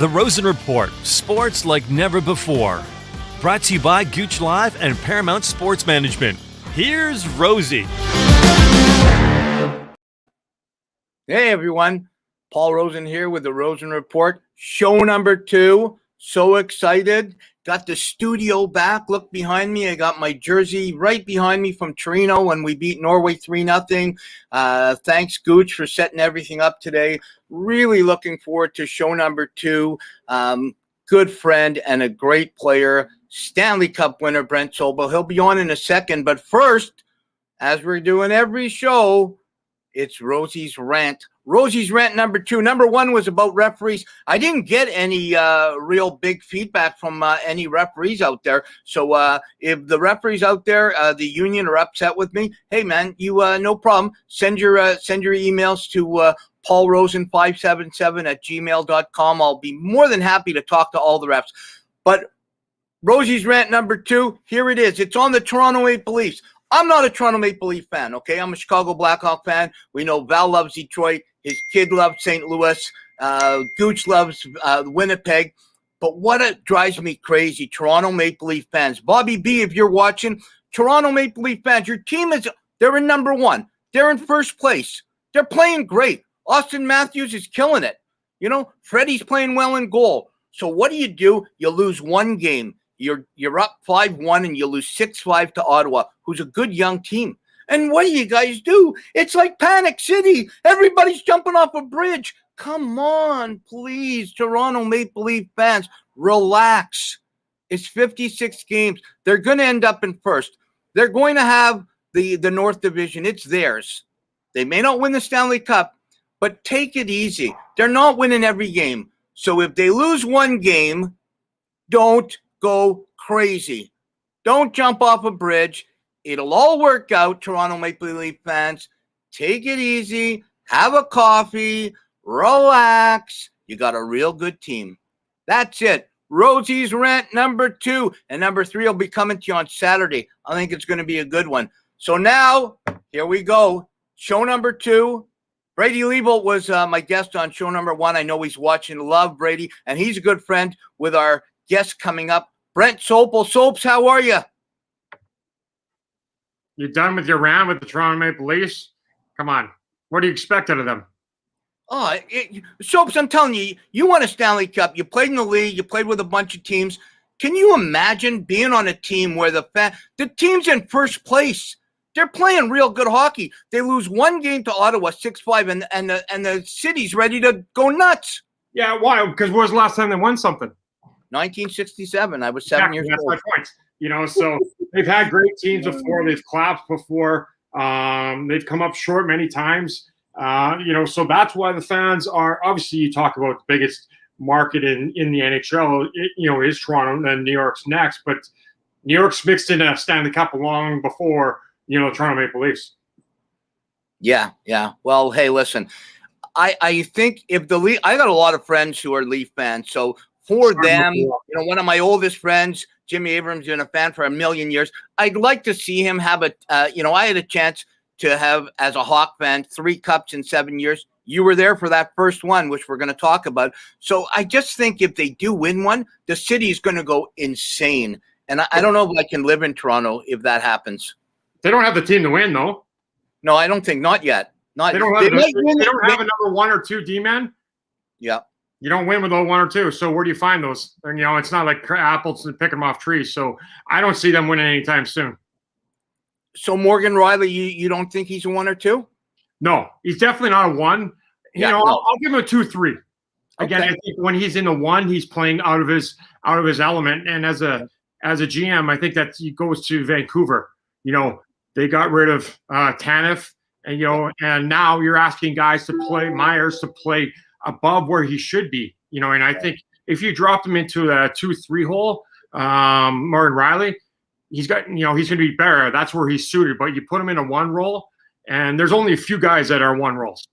The Rosen Report, sports like never before. Brought to you by Gooch Live and Paramount Sports Management. Here's Rosey. Hey everyone, Paul Rosen here with the Rosen Report, show number 2. So excited. Got the studio back. Look behind me. I got my jersey right behind me from Torino when we beat Norway 3-0. Thanks, Gooch, for setting everything up today. Really looking forward to show number 2. Good friend and a great player, Stanley Cup winner, Brent Sopel. He'll be on in a second. But first, as we're doing every show, it's Rosey's Rant. Rosey's Rant number 2. Number 1 was about referees. I didn't get any real big feedback from any referees out there. So if the referees out there, the union, are upset with me, hey man, you no problem. Send your emails to paulrosen577@gmail.com. I'll be more than happy to talk to all the refs. But Rosey's Rant number 2, here it is. It's on the Toronto Maple Leafs. I'm not a Toronto Maple Leaf fan, okay? I'm a Chicago Blackhawk fan. We know Val loves Detroit. His kid loves St. Louis. Gooch loves Winnipeg. But what drives me crazy, Toronto Maple Leaf fans. Bobby B, if you're watching, Toronto Maple Leaf fans, your team they're in number 1. They're in first place. They're playing great. Austin Matthews is killing it. You know, Freddie's playing well in goal. So what do? You lose one game. You're up 5-1 and you lose 6-5 to Ottawa, who's a good young team. And what do you guys do? It's like Panic City. Everybody's jumping off a bridge. Come on, please, Toronto Maple Leaf fans, relax. It's 56 games. They're going to end up in first. They're going to have the North Division. It's theirs. They may not win the Stanley Cup, but take it easy. They're not winning every game. So if they lose one game, don't go crazy. Don't jump off a bridge. It'll all work out, Toronto Maple Leaf fans. Take it easy. Have a coffee. Relax. You got a real good team. That's it. Rosey's Rant number 2. And number 3 will be coming to you on Saturday. I think it's going to be a good one. So now, here we go. Show number 2. Brady Liebel was my guest on show number 1. I know he's watching. Love Brady. And he's a good friend with our guest coming up, Brent Sopel. Sopes, how are you? You done with your round with the Toronto Maple Leafs? Come on. What do you expect out of them? Oh, Sopes, I'm telling you, you won a Stanley Cup. You played in the league. You played with a bunch of teams. Can you imagine being on a team where the team's in first place? They're playing real good hockey. They lose one game to Ottawa, 6-5, and the city's ready to go nuts. Yeah, why? Because when was the last time they won something? 1967. I was 7 years old. That's my point. You know, so they've had great teams before. They've collapsed before. They've come up short many times. You know, so that's why the fans are – obviously you talk about the biggest market in the NHL, is Toronto, and then New York's next. But New York's mixed in a Stanley Cup long before, Toronto Maple Leafs. Yeah. Well, hey, listen, I think if the Leaf – I got a lot of friends who are Leaf fans, so – for them, one of my oldest friends, Jimmy Abrams, been a fan for a million years. I'd like to see him have I had a chance to have, as a Hawk fan, 3 cups in 7 years. You were there for that first one, which we're going to talk about. So I just think if they do win one, the city is going to go insane. And I don't know if I can live in Toronto if that happens. They don't have the team to win, though. No, I don't think. Not yet. They don't have a number 1 or 2 D-man. Yeah. You don't win with 1 or 2. So where do you find those? And, it's not like apples and picking them off trees. So I don't see them winning anytime soon. So Morgan Riley, you don't think he's a 1 or 2? No, he's definitely not a 1. I'll give him a 2-3. Again, okay. I think when he's in a 1, he's playing out of his element. And as a GM, I think that he goes to Vancouver. They got rid of Tanev, and now you're asking guys to play Myers to play above where he should be, and I think if you dropped him into a 2-3 hole, Morgan Riley, he's going to be better. That's where he's suited. But you put him in a 1 role, and there's only a few guys that are 1 roles.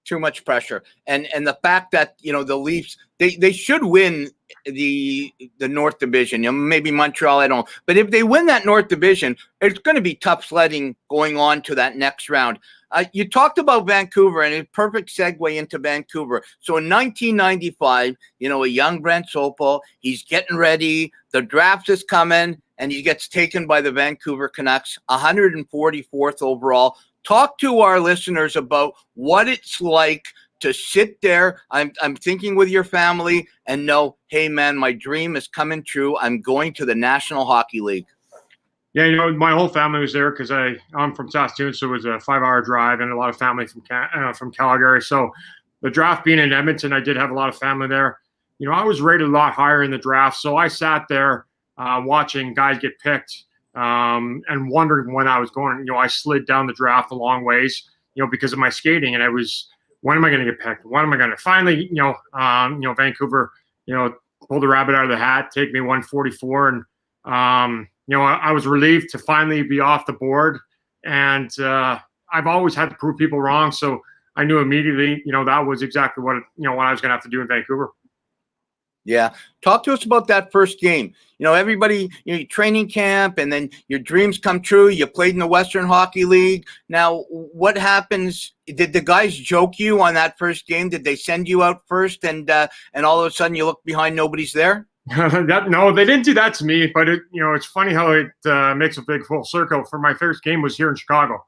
Too much pressure. And the fact that, the Leafs, they should win the North Division. Maybe Montreal, I don't know. But if they win that North Division, it's going to be tough sledding going on to that next round. You talked about Vancouver, and a perfect segue into Vancouver. So in 1995, a young Brent Sopel, he's getting ready. The draft is coming, and he gets taken by the Vancouver Canucks, 144th overall. Talk to our listeners about what it's like to sit there. I'm thinking with your family and know, hey, man, my dream is coming true. I'm going to the National Hockey League. Yeah, my whole family was there because I'm from Saskatoon, so it was a 5-hour drive, and a lot of family from Calgary. So the draft being in Edmonton, I did have a lot of family there. I was rated a lot higher in the draft, so I sat there watching guys get picked. And wondering when I was going, I slid down the draft a long ways, because of my skating. And I was, when am I going to get picked? When am I going to finally, Vancouver, pull the rabbit out of the hat, take me 144. And, I was relieved to finally be off the board. And I've always had to prove people wrong. So I knew immediately, that was exactly what I was going to have to do in Vancouver. Yeah. Talk to us about that first game. Everybody, training camp, and then your dreams come true. You played in the Western Hockey League. Now, what happens? Did the guys joke you on that first game? Did they send you out first, and all of a sudden you look behind, nobody's there? No, they didn't do that to me. But it's funny how it makes a big full circle. For my first game was here in Chicago,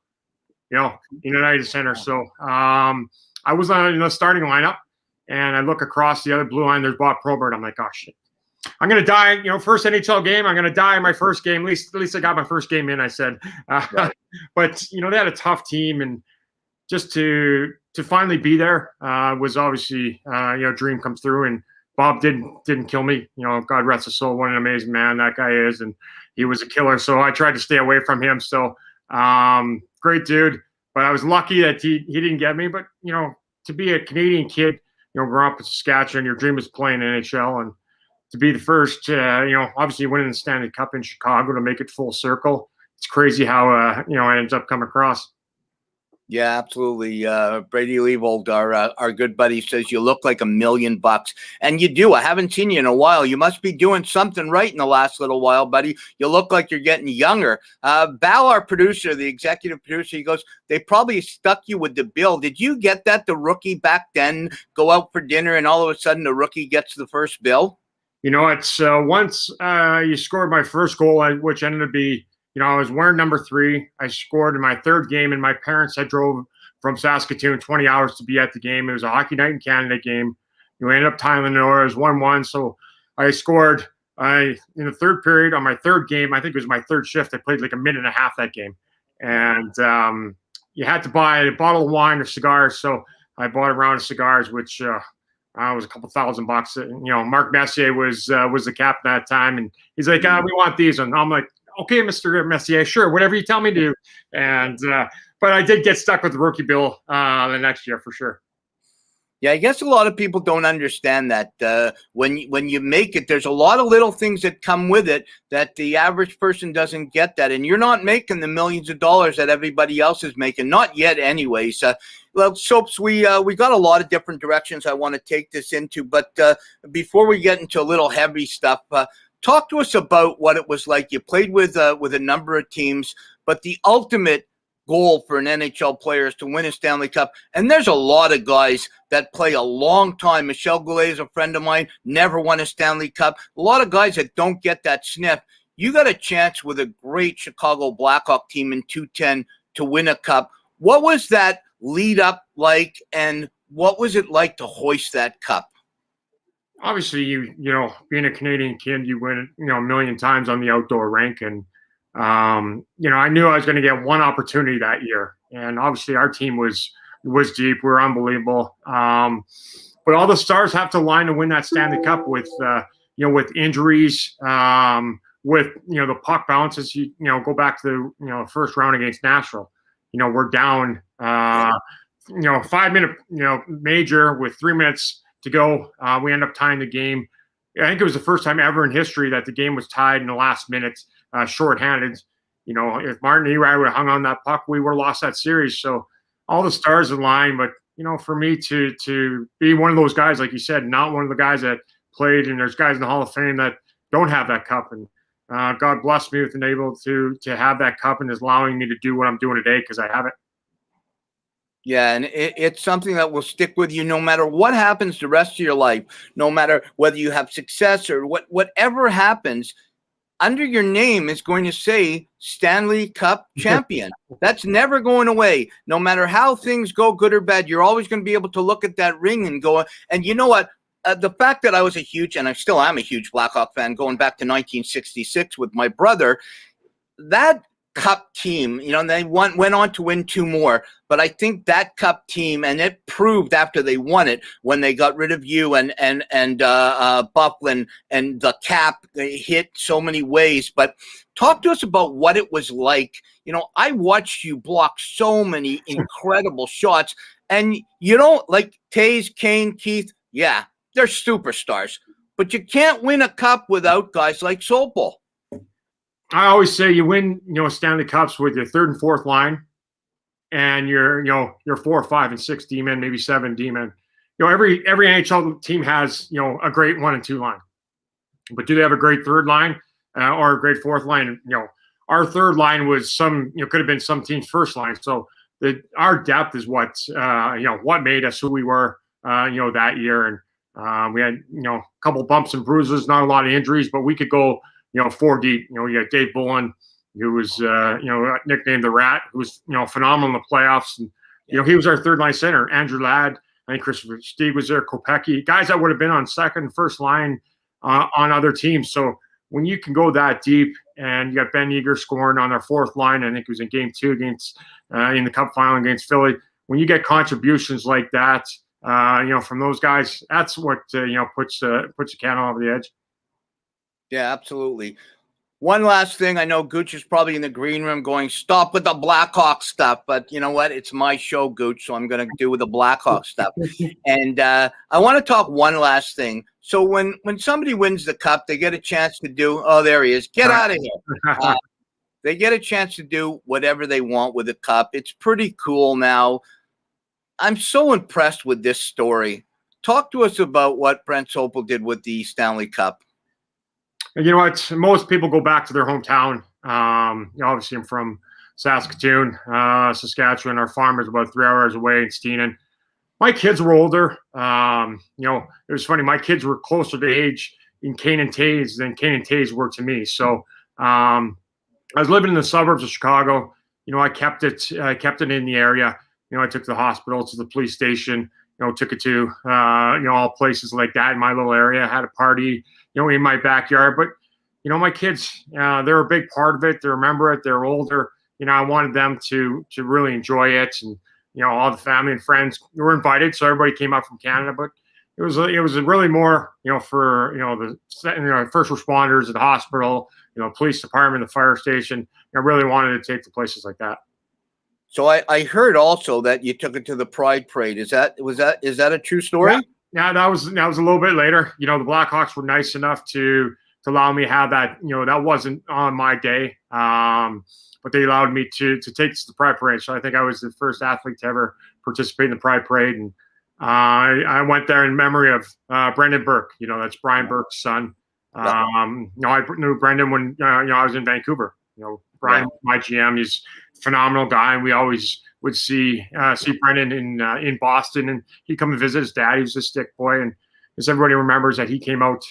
in United Center. So I was in the starting lineup. And I look across the other blue line, there's Bob Probert. I'm like, oh, shit. I'm going to die, first NHL game. I'm going to die in my first game. At least I got my first game in, I said. Right. But, they had a tough team. And just to finally be there was obviously, dream come through. And Bob didn't kill me. God rest his soul. What an amazing man that guy is. And he was a killer. So I tried to stay away from him. So great dude. But I was lucky that he didn't get me. But, to be a Canadian kid, growing up in Saskatchewan, your dream is playing NHL, and to be the first, obviously winning the Stanley Cup in Chicago to make it full circle. It's crazy how, it ends up coming across. Yeah, absolutely. Brady Leibold, our good buddy, says you look like $1 million, and you do. I haven't seen you in a while. You must be doing something right in the last little while, buddy. You look like you're getting younger. Val, our producer, the executive producer, he goes, they probably stuck you with the bill. Did you get that? The rookie back then go out for dinner, and all of a sudden the rookie gets the first bill. It's once you scored my first goal, which ended up being. I was wearing number 3. I scored in my third game, and my parents had drove from Saskatoon 20 hours to be at the game. It was a Hockey Night in Canada game. We ended up tying the It was 1-1. So I scored in the third period on my third game. I think it was my third shift. I played like a minute and a half that game. And you had to buy a bottle of wine or cigars. So I bought a round of cigars, which was a couple $1,000. Mark Messier was the captain at that time. And he's like, we want these. And I'm like, okay, Mr. Messier, sure, whatever you tell me to do. And but I did get stuck with the rookie bill the next year for sure. Yeah, I guess a lot of people don't understand that when you make it, there's a lot of little things that come with it that the average person doesn't get that. And you're not making the millions of dollars that everybody else is making, not yet anyways. Well, Soaps, we got a lot of different directions I want to take this into. But before we get into a little heavy stuff, talk to us about what it was like. You played with a number of teams, but the ultimate goal for an NHL player is to win a Stanley Cup. And there's a lot of guys that play a long time. Michel Goulet is a friend of mine, never won a Stanley Cup. A lot of guys that don't get that sniff. You got a chance with a great Chicago Blackhawk team in 2010 to win a cup. What was that lead up like, and what was it like to hoist that cup? Obviously, being a Canadian kid, you win, a million times on the outdoor rink. And, I knew I was going to get one opportunity that year. And obviously our team was deep. We were unbelievable. But all the stars have to line to win that Stanley Cup with injuries, with, the puck bounces. Go back to the, first round against Nashville. We're down, 5-minute, major with 3 minutes to go. We end up tying the game. I think it was the first time ever in history that the game was tied in the last minute, shorthanded. If Martin Eri would have hung on that puck, we would have lost that series. So all the stars align, but for me to be one of those guys, like you said, not one of the guys that played, and there's guys in the Hall of Fame that don't have that cup, and God bless me with being able to have that cup and is allowing me to do what I'm doing today because I have it. Yeah, and it's something that will stick with you no matter what happens the rest of your life, no matter whether you have success or whatever happens. Under your name is going to say Stanley Cup Champion. That's never going away. No matter how things go, good or bad, you're always going to be able to look at that ring and go, and you know what? The fact that I was a huge, and I still am a huge Blackhawk fan, going back to 1966 with my brother, that Cup team, they went on to win 2 more. But I think that Cup team, and it proved after they won it, when they got rid of you and Bufflin, and the cap hit so many ways. But talk to us about what it was like. I watched you block so many incredible shots, and like Taze, Kane, Keith. Yeah, they're superstars, but you can't win a cup without guys like Sopel. I always say you win, Stanley Cups with your 3rd and 4th line, and your 4, 5, and 6 D-men, maybe 7 D-men. Every NHL team has a great 1 and 2 line, but do they have a great 3rd line or a great 4th line? Our 3rd line was could have been some team's 1st line. So our depth is what made us who we were that year, and we had a couple bumps and bruises, not a lot of injuries, but we could go 4 deep. You got Dave Bullen, who was nicknamed the Rat, who was phenomenal in the playoffs, and he was our 3rd line center. Andrew Ladd, I think Christopher Stieg was there, Kopecky, guys that would have been on 2nd and 1st line on other teams. So when you can go that deep, and you got Ben Eager scoring on our 4th line, I think it was in Game 2 against in the Cup final against Philly. When you get contributions like that, from those guys, that's what puts the can over the edge. Yeah, absolutely. One last thing. I know Gooch is probably in the green room going, stop with the Blackhawk stuff. But you know what? It's my show, Gooch, so I'm going to do with the Blackhawk stuff. And I want to talk one last thing. So when somebody wins the cup, they get a chance to do – oh, there he is. Get out of here. They get a chance to do whatever they want with the cup. It's pretty cool now. I'm so impressed with this story. Talk to us about what Brent Sopel did with the Stanley Cup. You know what? Most people go back to their hometown. Obviously, I'm from Saskatoon, Saskatchewan. Our farm is about 3 hours away in Steenan. My kids were older. It was funny. My kids were closer to age in Kane and Taze than Kane and Taze were to me. So I was living in the suburbs of Chicago. I kept it in the area. I took the hospital to the police station. Took it to all places like that in my little area. Had a party. In my backyard. But, my kids, they're a big part of it. They remember it. They're older. I wanted them to really enjoy it. And, all the family and friends were invited. So everybody came up from Canada. But it was really more, for, the first responders at the hospital, police department, the fire station. I really wanted to take to places like that. So I heard also that you took it to the Pride Parade. Is that a true story? Yeah, that was a little bit later. The Blackhawks were nice enough to allow me to have that. That wasn't on my day, but they allowed me to take this to the Pride Parade. So I think I was the first athlete to ever participate in the Pride Parade, and I went there in memory of Brendan Burke. That's Brian Burke's son. I knew Brendan when I was in Vancouver. Brian, my GM, he's a phenomenal guy, and we always would see Brendan in Boston, and he'd come and visit his dad. He was a stick boy, and as everybody remembers, that he came out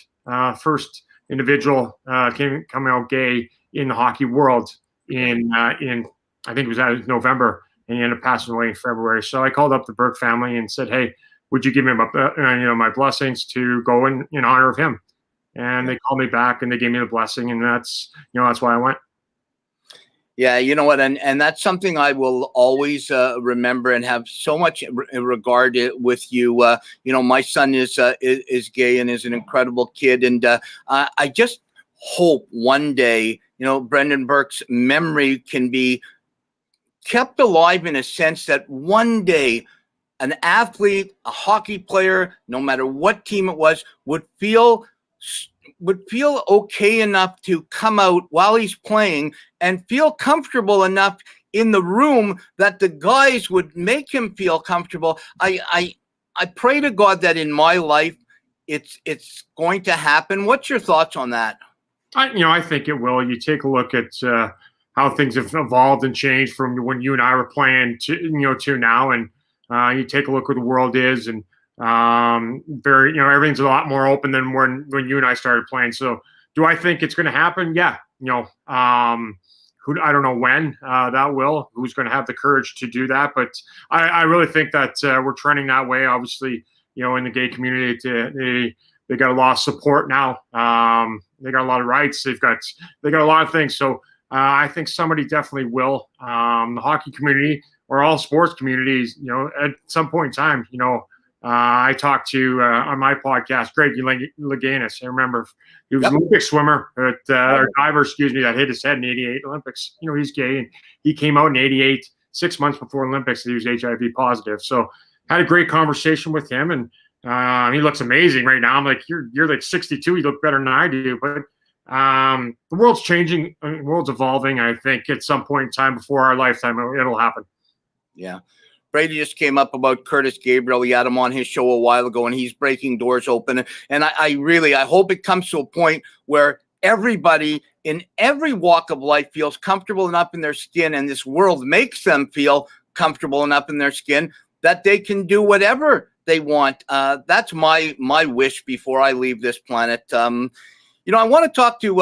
first individual coming out gay in the hockey world in I think it was November, and he ended up passing away in February. So I called up the Burke family and said, "Hey, would you give me my blessings to go in honor of him?" And they called me back and they gave me the blessing, and that's why I went. Yeah, you know what, and that's something I will always remember and have so much regard with you. My son is gay and is an incredible kid, and I just hope one day, Brendan Burke's memory can be kept alive in a sense that one day an athlete, a hockey player, no matter what team it was, would feel okay enough to come out while he's playing and feel comfortable enough in the room that the guys would make him feel comfortable. I pray to God that in my life it's going to happen. What's your thoughts on that? I think it will. You take a look at how things have evolved and changed from when you and I were playing to now, and you take a look where the world is, and everything's a lot more open than when you and I started playing. So, do I think it's going to happen? Yeah. I don't know when that will. Who's going to have the courage to do that? But I really think that we're trending that way. Obviously, in the gay community, they got a lot of support now. They got a lot of rights. They got a lot of things. So I think somebody definitely will. The hockey community or all sports communities, at some point in time, I talked to on my podcast, Greg Louganis. I remember he was an Olympic swimmer, or diver, that hit his head in '88 Olympics. He's gay, and he came out in '88, 6 months before Olympics, that he was HIV positive. So had a great conversation with him, and he looks amazing right now. I'm like, you're like 62. You look better than I do. But the world's changing. The world's evolving. I think at some point in time before our lifetime, it'll happen. Yeah. Brady just came up about Curtis Gabriel. He had him on his show a while ago, and he's breaking doors open. And I hope it comes to a point where everybody in every walk of life feels comfortable enough in their skin, and this world makes them feel comfortable enough in their skin that they can do whatever they want. That's my wish before I leave this planet. I want to talk to you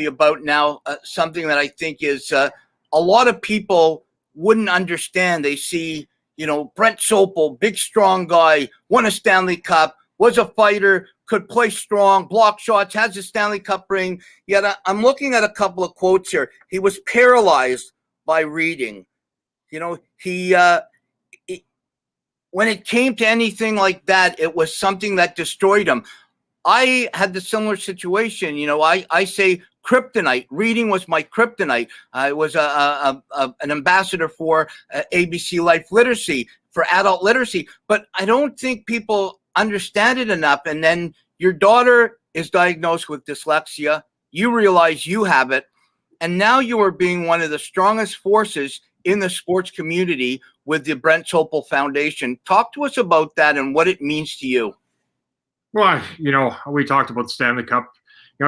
about now something that I think is a lot of people wouldn't understand. They see, Brent Sopel, big, strong guy, won a Stanley Cup, was a fighter, could play strong, block shots, has a Stanley Cup ring. Yet I'm looking at a couple of quotes here. He was paralyzed by reading. He when it came to anything like that, it was something that destroyed him. I had the similar situation. I say kryptonite. Reading was my kryptonite. I was an ambassador for ABC Life Literacy, for adult literacy, but I don't think people understand it enough. And then your daughter is diagnosed with dyslexia. You realize you have it. And now you are being one of the strongest forces in the sports community with the Brent Sopel Foundation. Talk to us about that and what it means to you. Well, we talked about the Stanley Cup.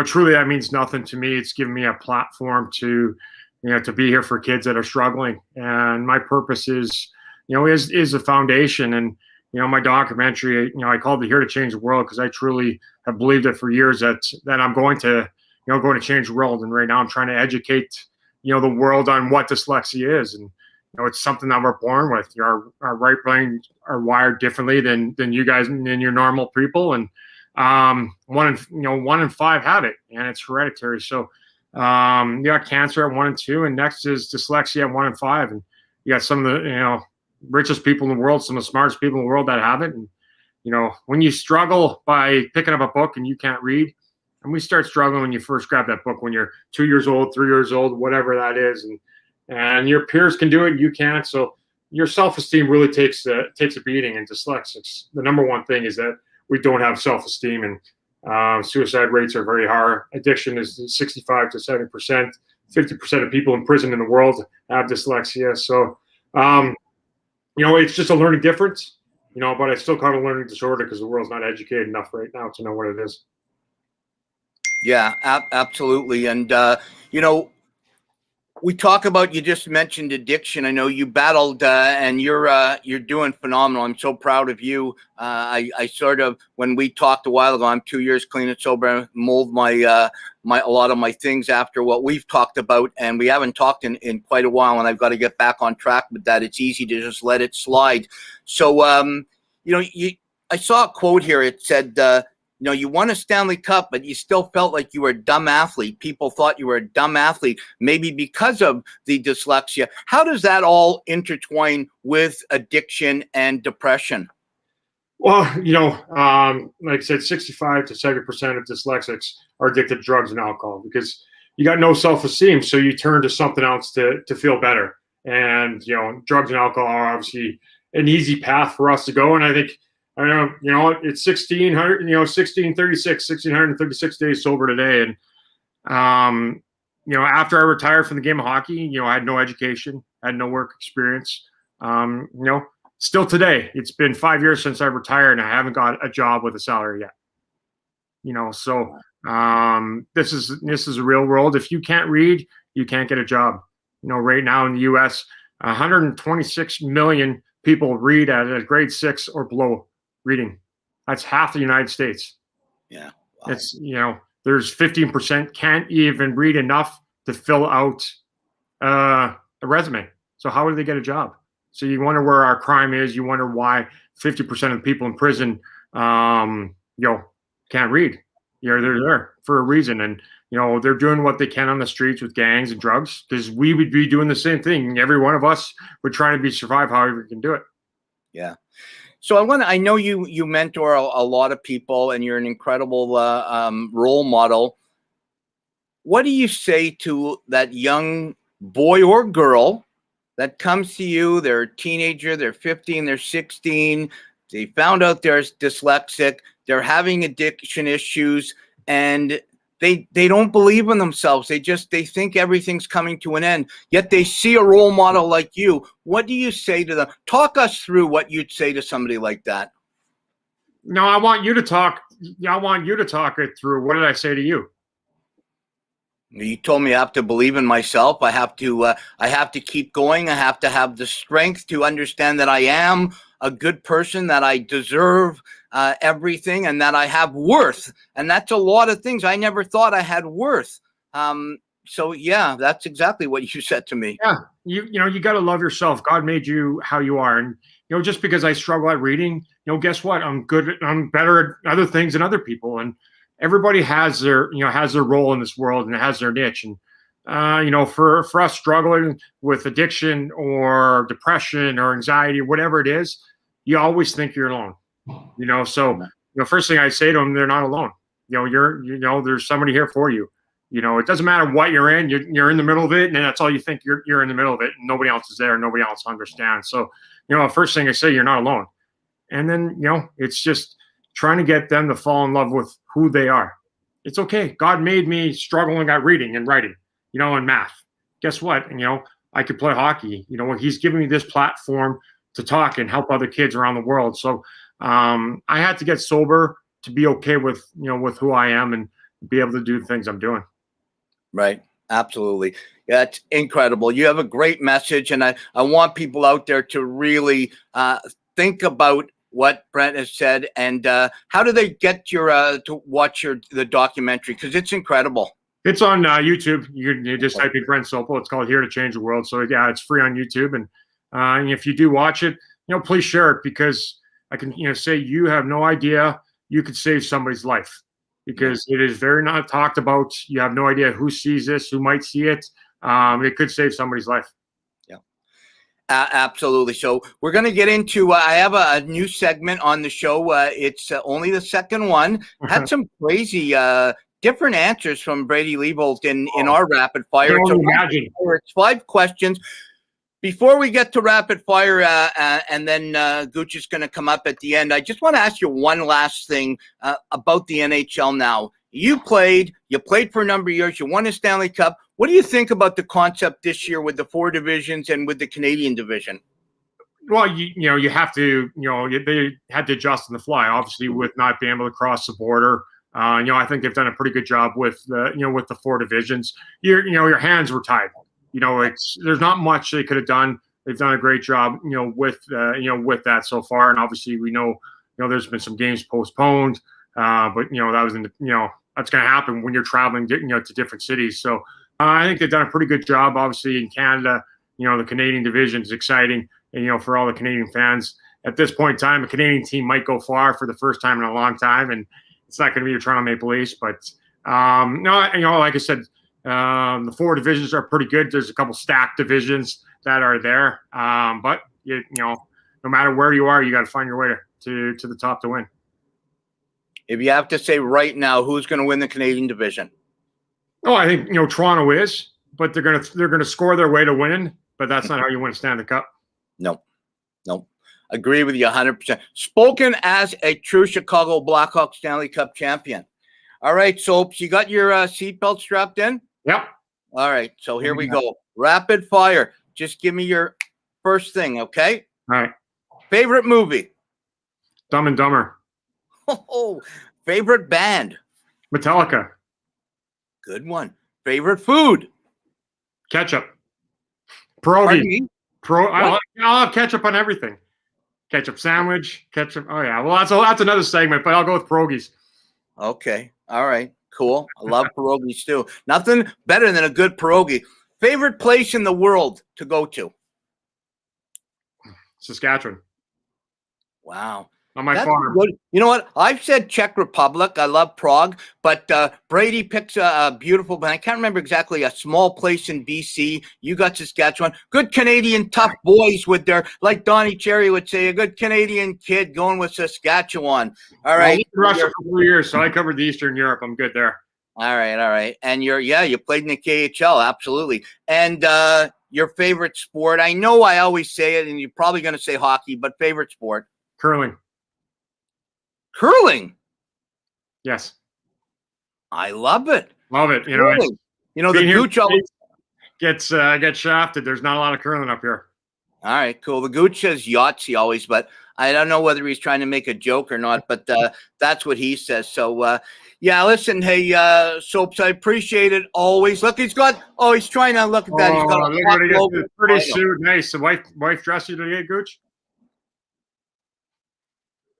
Truly that means nothing to me. It's given me a platform to be here for kids that are struggling. And my purpose is a foundation. And, my documentary, I called it Here to Change the World, because I truly have believed it for years that I'm going to change the world. And right now I'm trying to educate, the world on what dyslexia is. And, it's something that we're born with. Our right brains are wired differently than you guys and your normal people. And one in five have it, and it's hereditary. So you got cancer at 1 and 2, and next is dyslexia at 1 and 5. And you got some of the richest people in the world, some of the smartest people in the world that have it. And when you struggle by picking up a book and you can't read, and we start struggling when you first grab that book when you're 2 years old, 3 years old, whatever that is, and your peers can do it, you can't. So your self-esteem really takes a beating. And dyslexics, the number one thing is that we don't have self-esteem, and suicide rates are very high. Addiction is 65 to 70%. 50% of people in prison in the world have dyslexia. So, it's just a learning difference, but I still call it a learning disorder because the world's not educated enough right now to know what it is. Yeah, absolutely. And, we talk about, you just mentioned addiction. I know you battled, and you're doing phenomenal. I'm so proud of you. I sort of, when we talked a while ago, I'm 2 years clean and sober, mold my a lot of my things after what we've talked about, and we haven't talked in quite a while, and I've got to get back on track with that. It's easy to just let it slide. So, I saw a quote here. It said, you won a Stanley Cup, but you still felt like you were a dumb athlete. People thought you were a dumb athlete, maybe because of the dyslexia. How does that all intertwine with addiction and depression? Well, like I said, 65 to 70% of dyslexics are addicted to drugs and alcohol because you got no self-esteem. So you turn to something else to feel better. And, drugs and alcohol are obviously an easy path for us to go. And I think, it's 1,636 days sober today. And, after I retired from the game of hockey, I had no education. had no work experience. Still today, it's been 5 years since I retired, and I haven't got a job with a salary yet. So this is a real world. If you can't read, you can't get a job. Right now in the U.S., 126 million people read at a grade 6 or below reading. That's half the United States. Yeah. Wow. It's, there's 15% can't even read enough to fill out a resume. So how do they get a job? So you wonder where our crime is. You wonder why 50% of the people in prison, can't read. They're there for a reason. And, they're doing what they can on the streets with gangs and drugs, because we would be doing the same thing. Every one of us would try to survive however we can do it. Yeah. So I know you mentor a lot of people, and you're an incredible role model. What do you say to that young boy or girl that comes to you? They're a teenager, they're 15, they're 16. They found out they're dyslexic, they're having addiction issues, and they don't believe in themselves. They think everything's coming to an end, yet they see a role model like you. What do you say to them? Talk us through what you'd say to somebody like that. No, I want you to talk. I want you to talk it through. What did I say to you? You told me I have to believe in myself. I have to keep going. I have to have the strength to understand that I am a good person, that I deserve everything, and that I have worth. And that's a lot of things. I never thought I had worth. So yeah, that's exactly what you said to me. Yeah, you got to love yourself. God made you how you are, and just because I struggle at reading, guess what? I'm better at other things than other people, and everybody has their role in this world and has their niche. And for us struggling with addiction or depression or anxiety, whatever it is, you always think you're alone. So first thing I say to them, they're not alone. There's somebody here for you. It doesn't matter what you're in. You're in the middle of it, and that's all you think. You're in the middle of it, and nobody else is there. Nobody else understands. So first thing I say, you're not alone. And then it's just trying to get them to fall in love with who they are. It's okay. God made me struggling at reading and writing, and math. Guess what? I could play hockey. He's giving me this platform to talk and help other kids around the world. So I had to get sober to be okay with who I am and be able to do the things I'm doing. Right. Absolutely. Yeah, it's incredible. You have a great message, and I want people out there to really think about what Brent has said, and how do they get to watch the documentary? Because it's incredible. It's on YouTube. You just type in Brent Sopel. It's called Here to Change the World. So yeah, it's free on YouTube. And if you do watch it, please share it, because I can say you have no idea. You could save somebody's life, because it is very not talked about. You have no idea who sees this, who might see it. It could save somebody's life. Absolutely. So we're going to get into, I have a new segment on the show. It's only the second one. Had some crazy different answers from Brady Leibold in our rapid fire. It's 5 questions. Before we get to rapid fire, and then Gooch is going to come up at the end, I just want to ask you one last thing about the NHL now. You played for a number of years. You won a Stanley Cup. What do you think about the concept this year with the 4 divisions and with the Canadian division? Well, you have to, they had to adjust on the fly, obviously, with not being able to cross the border. I think they've done a pretty good job with the 4 divisions. Your hands were tied. There's not much they could have done. They've done a great job, with that so far. And obviously, we know, there's been some games postponed. But that was that's going to happen when you're traveling, to different cities. So I think they've done a pretty good job. Obviously, in Canada, the Canadian division is exciting, and for all the Canadian fans at this point in time, a Canadian team might go far for the first time in a long time, and it's not going to be your Toronto Maple Leafs. But no, like I said, the 4 divisions are pretty good. There's a couple stacked divisions that are there, but no matter where you are, you got to find your way to the top to win. If you have to say right now, who's going to win the Canadian division? Oh, I think Toronto is, but they're gonna score their way to win. But that's not how you win a Stanley Cup. No. Agree with you 100%. Spoken as a true Chicago Blackhawks Stanley Cup champion. All right, Soaps, you got your seatbelt strapped in? Yep. All right, so here we go. Rapid fire. Just give me your first thing, okay? All right. Favorite movie? Dumb and Dumber. Oh, favorite band? Metallica. Good one. Favorite food? Ketchup. Pardon Pierogi. me? I'll have ketchup on everything. Ketchup sandwich. Ketchup. Oh yeah. Well, that's another segment, but I'll go with pierogies. Okay. All right. Cool. I love pierogies too. Nothing better than a good pierogi. Favorite place in the world to go to? Saskatchewan. Wow. On my That's farm. good. You know what? I've said Czech Republic. I love Prague, but Brady picks a beautiful, but I can't remember exactly, a small place in BC. You got Saskatchewan. Good Canadian tough boys with their, like Donnie Cherry would say, a good Canadian kid going with Saskatchewan. All right. I lived in Russia for 4 years, so I covered the Eastern Europe. I'm good there. All right. All right. And you played in the KHL. Absolutely. And your favorite sport? I know I always say it, and you're probably going to say hockey, but favorite sport? Curling. Curling. Yes. I love it. Love it. You Curling. know, The Gooch always gets shafted. There's not a lot of curling up here. All right, cool. The Gooch says Yahtzee always, but I don't know whether he's trying to make a joke or not, but that's what he says. So, yeah, listen, hey, Soaps, I appreciate it always. Look, he's trying to look at that. He's got a pretty suit. Nice. The wife dressed you today, Gooch?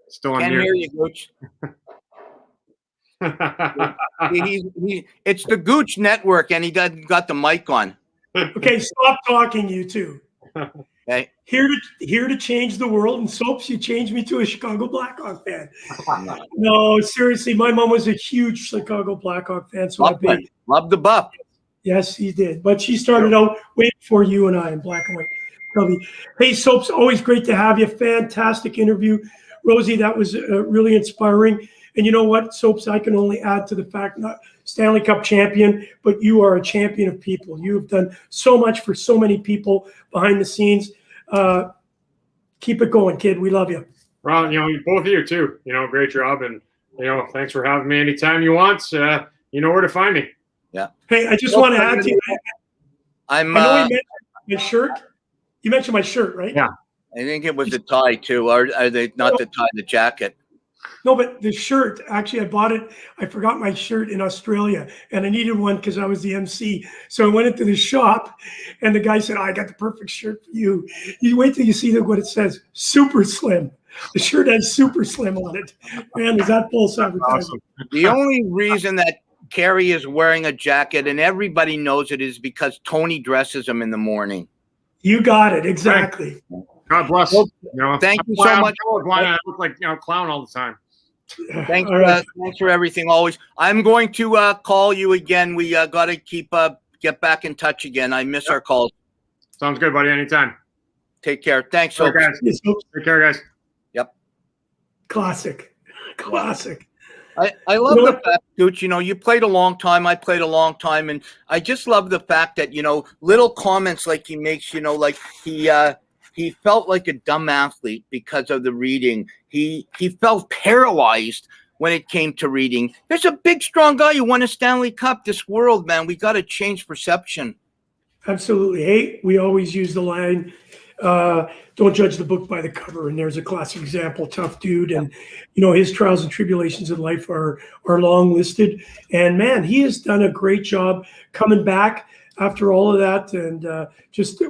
Still on Can't mute. hear you, Gooch. It's the Gooch Network, and he got the mic on. Okay, stop talking, you two. Okay. Here to change the world, and Soaps, you changed me to a Chicago Blackhawk fan. No, seriously, my mom was a huge Chicago Blackhawk fan, so Love the buff. Yes, he did. But she started out way before you and I in black and white. Probably. Hey, Soaps, always great to have you. Fantastic interview. Rosey, that was really inspiring. And you know what, Soaps, I can only add to the fact, not Stanley Cup champion, but you are a champion of people. You have done so much for so many people behind the scenes. Keep it going, kid. We love you. Well, both of you too. Great job. And, thanks for having me anytime you want. You know where to find me. Yeah. Hey, I just want to add to you. I know you mentioned my shirt. You mentioned my shirt, right? Yeah. I think it was the tie too, or are they not the tie, the jacket? No, but the shirt, actually, I bought it. I forgot my shirt in Australia, and I needed one because I was the MC. So I went into the shop, and the guy said, I got the perfect shirt for you. You wait till you see what it says, super slim. The shirt has super slim on it. Man, is that false advertising? Awesome. The only reason that Kerry is wearing a jacket, and everybody knows it, is because Tony dresses him in the morning. You got it. Exactly. God bless. Thank you so much. I look like clown all the time. Thanks for everything always. I'm going to call you again. We got to get back in touch again. I miss our calls. Sounds good, buddy. Anytime. Take care. Thanks, Take care, guys. Yep. Classic. I love the fact, Gooch, you played a long time. I played a long time. And I just love the fact that, little comments like he makes, like he felt like a dumb athlete because of the reading. He felt paralyzed when it came to reading. There's a big, strong guy who won a Stanley Cup. This world, man, we got to change perception. Absolutely. Hey, we always use the line, don't judge the book by the cover. And there's a classic example, tough dude. And, his trials and tribulations in life are long listed. And, man, he has done a great job coming back after all of that. And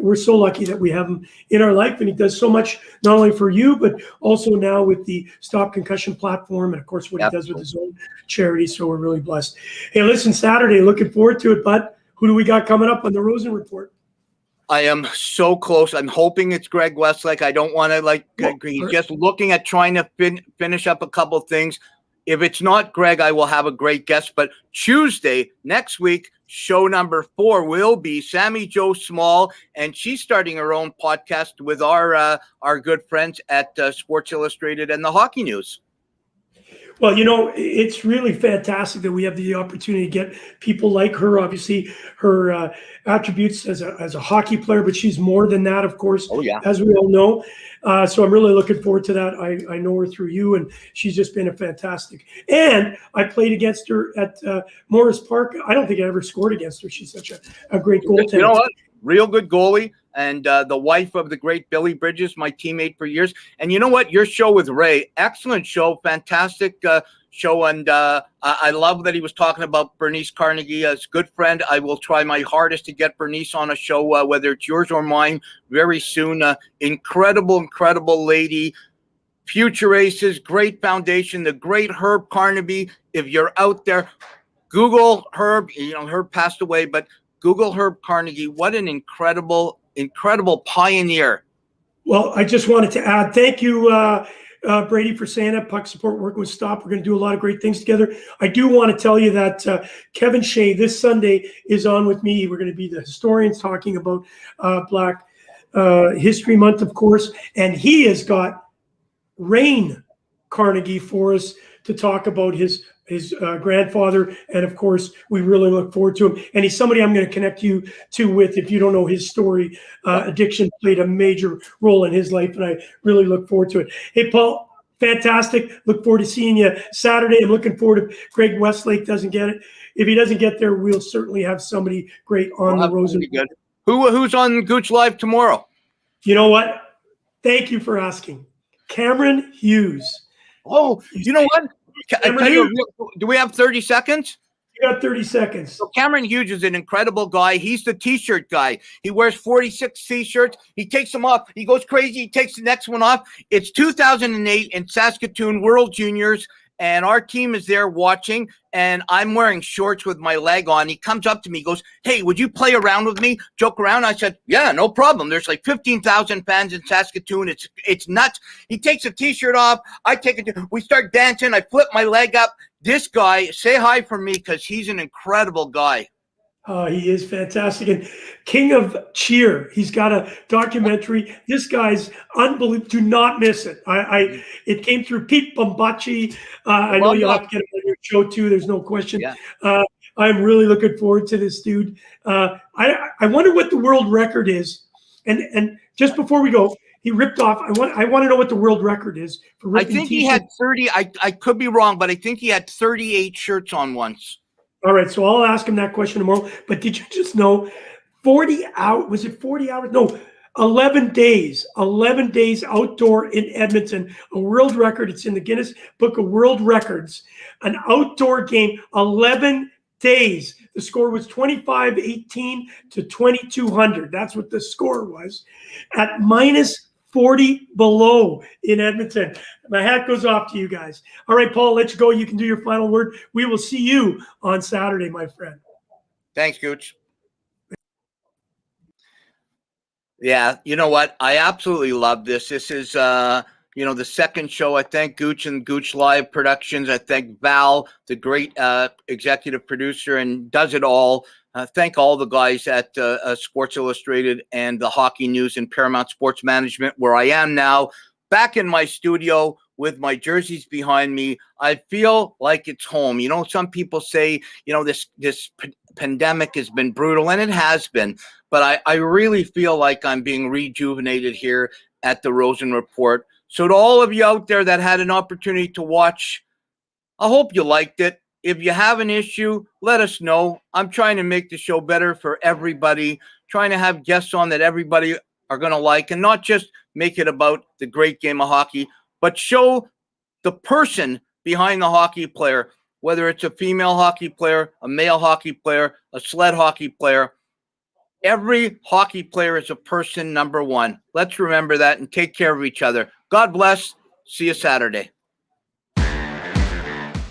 we're so lucky that we have him in our life. And he does so much, not only for you, but also now with the Stop Concussion platform. And, of course, what he does with his own charity. So we're really blessed. Hey, listen, Saturday, looking forward to it, bud. Who do we got coming up on the Rosen Report? I am so close. I'm hoping it's Greg Westlake. I don't want to he's just looking at trying to finish up a couple things. If it's not Greg, I will have a great guest. But Tuesday, next week, show number 4 will be Sammy Jo Small, and she's starting her own podcast with our good friends at Sports Illustrated and the Hockey News. Well, it's really fantastic that we have the opportunity to get people like her. Obviously, her attributes as a hockey player, but she's more than that, of course, as we all know. So I'm really looking forward to that. I know her through you, and she's just been a fantastic. And I played against her at Morris Park. I don't think I ever scored against her. She's such a great goaltender. You know what? real good goalie, and the wife of the great Billy Bridges, my teammate for years. And you know what? Your show with Ray, excellent show, fantastic show. And I love that he was talking about Bernice Carnegie as a good friend. I will try my hardest to get Bernice on a show, whether it's yours or mine, very soon. Incredible lady. Future Aces, great foundation, the great Herb Carnaby. If you're out there, Google Herb. Herb passed away, but Google Herb Carnegie. What an incredible pioneer. Well, I just wanted to add, thank you, Brady, for saying that. Puck Support working with Stop. We're going to do a lot of great things together. I do want to tell you that Kevin Shea this Sunday is on with me. We're going to be the historians talking about Black History Month, of course, and he has got Rain Carnegie for us to talk about his grandfather, and of course we really look forward to him. And he's somebody I'm going to connect you with if you don't know his story. Addiction played a major role in his life, and I really look forward to it. Hey, Paul, fantastic. Look forward to seeing you Saturday. I'm looking forward if Greg Westlake doesn't get it. If he doesn't get there, we'll certainly have somebody great on the Rosen. Good. Who's on Gooch Live tomorrow? You know what? Thank you for asking. Cameron Hughes. Oh, you know what? Do we have 30 seconds? You got 30 seconds. So Cameron Hughes is an incredible guy. He's the T-shirt guy. He wears 46 T-shirts. He takes them off. He goes crazy. He takes the next one off. It's 2008 in Saskatoon World Juniors, and our team is there watching, and I'm wearing shorts with my leg on. He comes up to me, goes, "Hey, would you play around with me, joke around?" I said, "Yeah, no problem." There's like 15,000 fans in Saskatoon. It's nuts. He takes a T-shirt off. I take it. We start dancing. I flip my leg up. This guy, say hi for me because he's an incredible guy. He is fantastic. And King of Cheer, he's got a documentary. This guy's unbelievable. Do not miss it. It came through Pete Bombacci. I know you'll have to get him on your show too. There's no question. Yeah. I'm really looking forward to this dude. I wonder what the world record is. And just before we go, he ripped off. I want to know what the world record is for ripping. I think he had 30. I could be wrong, but I think he had 38 shirts on once. All right, so I'll ask him that question tomorrow. But did you just know 40 hours? Was it 40 hours? No, 11 days. 11 days outdoor in Edmonton. A world record. It's in the Guinness Book of World Records. An outdoor game, 11 days. The score was 25-18 to 2,200. That's what the score was. At minus 40 below in Edmonton. My hat goes off to you guys. All right, Paul, let you go. You can do your final word. We will see you on Saturday, my friend. Thanks, Gooch. Yeah, you know what? I absolutely love this. This is, the second show. I thank Gooch and Gooch Live Productions. I thank Val, the great executive producer, and does it all. Thank all the guys at Sports Illustrated and the Hockey News and Paramount Sports Management, where I am now, back in my studio with my jerseys behind me. I feel like it's home. Some people say, this pandemic has been brutal, and it has been. But I really feel like I'm being rejuvenated here at the Rosen Report. So to all of you out there that had an opportunity to watch, I hope you liked it. If you have an issue, let us know. I'm trying to make the show better for everybody, trying to have guests on that everybody are going to like, and not just make it about the great game of hockey, but show the person behind the hockey player, whether it's a female hockey player, a male hockey player, a sled hockey player. Every hockey player is a person, number one. Let's remember that and take care of each other. God bless. See you Saturday.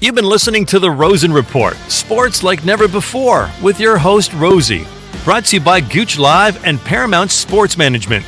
You've been listening to the Rosen Report, sports like never before, with your host, Rosey. Brought to you by Gooch Live and Paramount Sports Management.